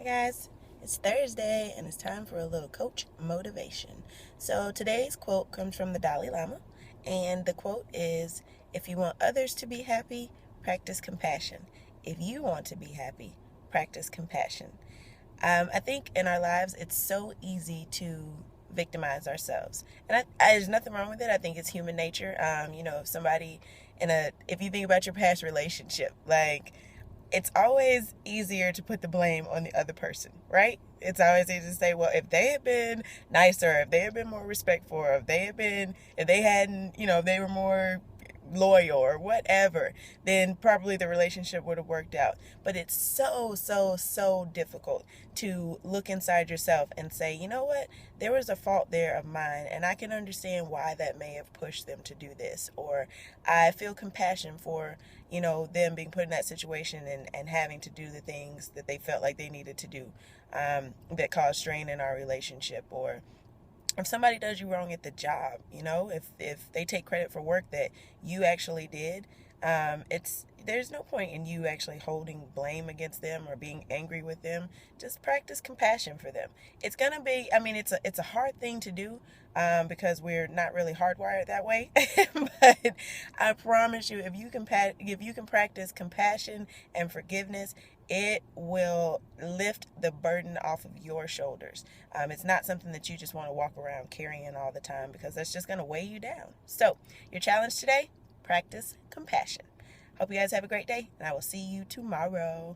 Hey guys, it's Thursday and it's time for a little coach motivation. So today's quote comes from the Dalai Lama, and the quote is, "If you want others to be happy, practice compassion. If you want to be happy, practice compassion." I think in our lives it's so easy to victimize ourselves, and there's nothing wrong with it. I think it's human nature. If somebody if you think about your past relationship, like it's always easier to put the blame on the other person, right? It's always easy to say, well, if they had been nicer, if they had been more respectful, or if they hadn't, if they were more loyal or whatever, then probably the relationship would have worked out. But it's so, so, so difficult to look inside yourself and say, you know what, there was a fault there of mine, and I can understand why that may have pushed them to do this, or I feel compassion for, them being put in that situation and having to do the things that they felt like they needed to do, that caused strain in our relationship. Or if somebody does you wrong at the job, if they take credit for work that you actually did, it's there's no point in you actually holding blame against them or being angry with them. Just practice compassion for them. It's gonna be, I mean, it's a hard thing to do, because we're not really hardwired that way. But I promise you, if you can practice compassion and forgiveness, it will lift the burden off of your shoulders. It's not something that you just want to walk around carrying all the time, because that's just going to weigh you down. So, your challenge today: practice compassion. Hope you guys have a great day, and I will see you tomorrow.